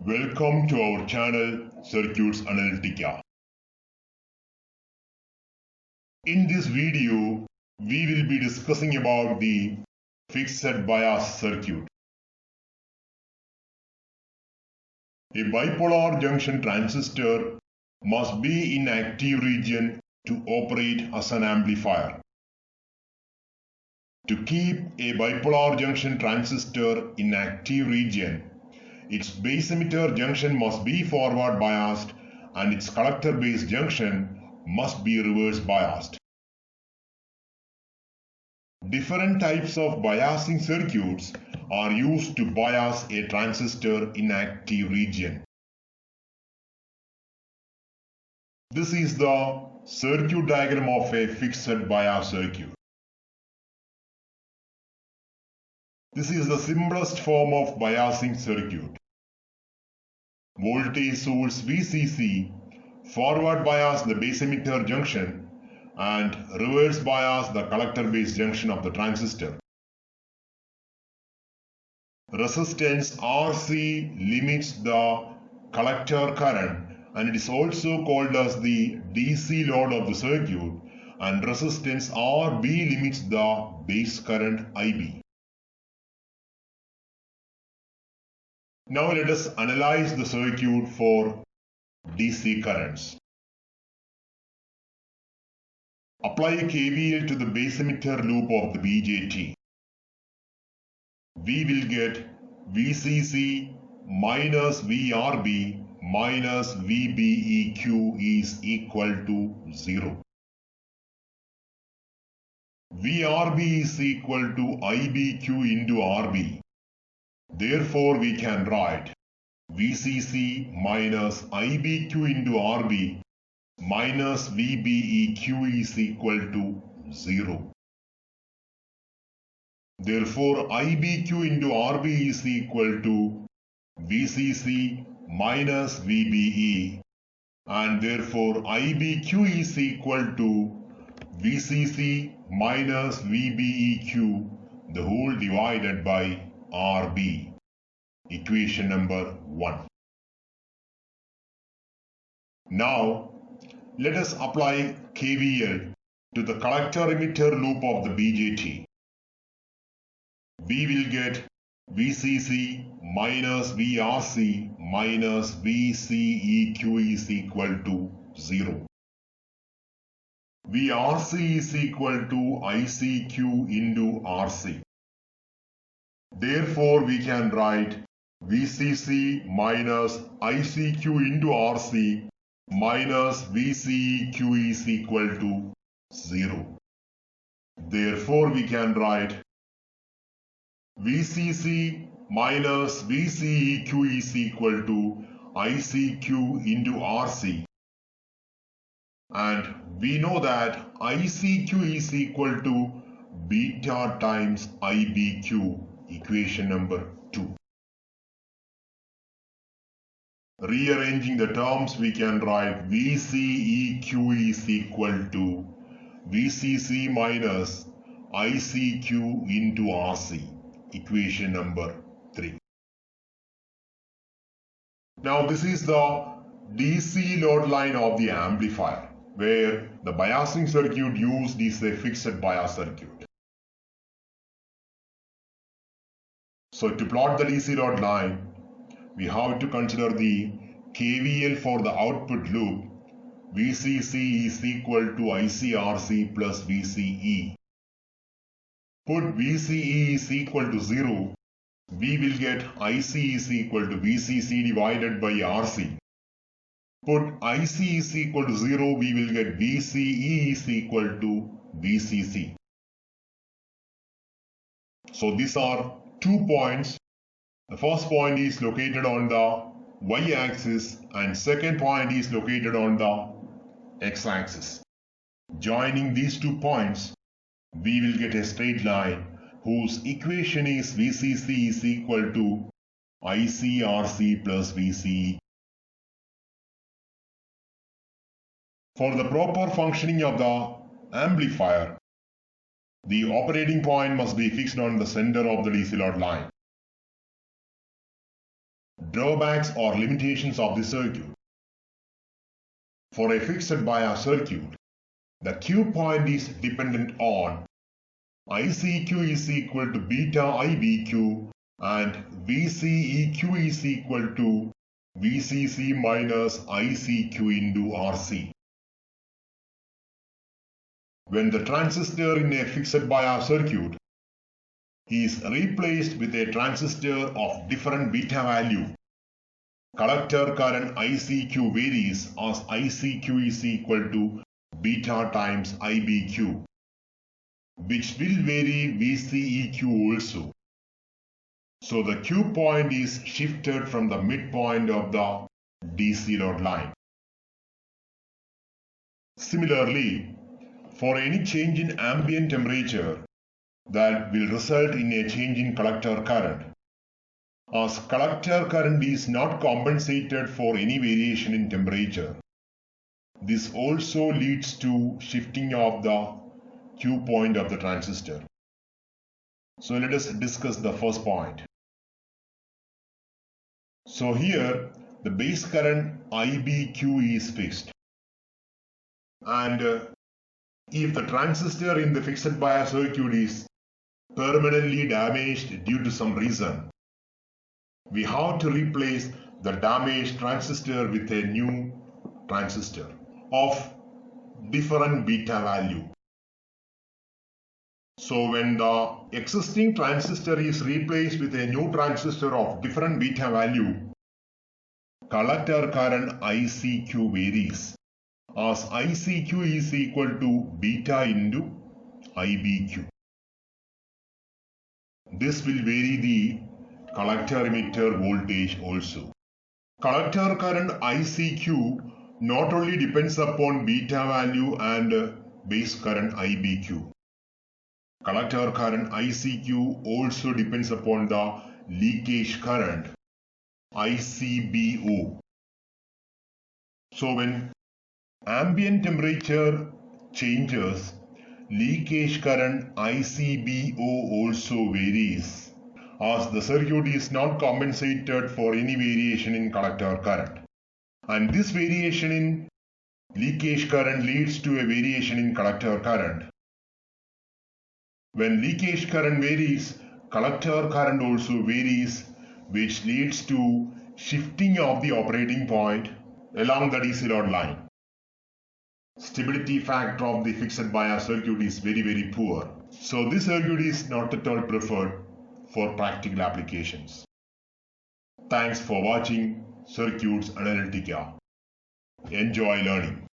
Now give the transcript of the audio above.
Welcome to our channel Circuits Analytica. In this video, we will be discussing about the fixed bias circuit. A bipolar junction transistor must be in active region to operate as an amplifier. To keep a bipolar junction transistor in active region, its base emitter junction must be forward biased and its collector base junction must be reverse biased. Different types of biasing circuits are used to bias a transistor in active region. This is the circuit diagram of a fixed bias circuit. This is the simplest form of biasing circuit. Voltage source VCC forward bias the base emitter junction and reverse bias the collector base junction of the transistor. Resistance RC limits the collector current and it is also called as the DC load of the circuit, and resistance RB limits the base current IB. Now let us analyze the circuit for DC currents. Apply KVL to the base emitter loop of the BJT. We will get VCC minus VRB minus VBEQ is equal to 0. VRB is equal to IBQ into RB. Therefore, we can write VCC minus IBQ into RB minus VBEQ is equal to 0. Therefore, IBQ into RB is equal to VCC minus VBE, and therefore IBQ is equal to VCC minus VBEQ the whole divided by RB, equation number 1. Now, let us apply KVL to the collector emitter loop of the BJT. We will get VCC minus VRC minus VCEQ is equal to 0. VRC is equal to ICQ into RC. Therefore, we can write VCC minus ICQ into RC minus VCEQ is equal to 0. Therefore, we can write VCC minus VCEQ is equal to ICQ into RC. And we know that ICQ is equal to beta times IBQ. Equation number 2. Rearranging the terms, we can write VCEQ is equal to VCC minus ICQ into RC. Equation number 3. Now this is the DC load line of the amplifier, where the biasing circuit used is a fixed bias circuit. So to plot the DC load line, we have to consider the KVL for the output loop. VCC is equal to ICRC plus VCE. Put VCE is equal to 0. We will get IC is equal to VCC divided by RC. Put IC is equal to 0. We will get VCE is equal to VCC. So these are 2 points. The first point is located on the y-axis and second point is located on the x-axis. Joining these 2 points, we will get a straight line whose equation is VCC is equal to ICRC plus VCE. For the proper functioning of the amplifier, the operating point must be fixed on the center of the DC load line. Drawbacks or limitations of the circuit. For a fixed bias circuit, the Q point is dependent on ICQ is equal to beta IBQ and VCEQ is equal to VCC minus ICQ into RC. When the transistor in a fixed bias circuit is replaced with a transistor of different beta value, collector current ICQ varies as ICQ is equal to beta times IBQ, which will vary VCEQ also. So the Q point is shifted from the midpoint of the DC load line. Similarly, for any change in ambient temperature, that will result in a change in collector current. As collector current is not compensated for any variation in temperature, this also leads to shifting of the Q point of the transistor. So let us discuss the first point. So here the base current IBQ is fixed, and if the transistor in the fixed bias circuit is permanently damaged due to some reason, we have to replace the damaged transistor with a new transistor of different beta value. So when the existing transistor is replaced with a new transistor of different beta value, collector current ICQ varies, as ICQ is equal to beta into IBQ. This will vary the collector emitter voltage also. Collector current ICQ not only depends upon beta value and base current IBQ. Collector current ICQ also depends upon the leakage current ICBO. So when ambient temperature changes, leakage current ICBO also varies, as the circuit is not compensated for any variation in collector current. And this variation in leakage current leads to a variation in collector current. When leakage current varies, collector current also varies, which leads to shifting of the operating point along the DC load line. Stability factor of the fixed bias circuit is very poor. So this circuit is not at all preferred for practical applications. Thanks for watching Circuits Analytica. Enjoy learning.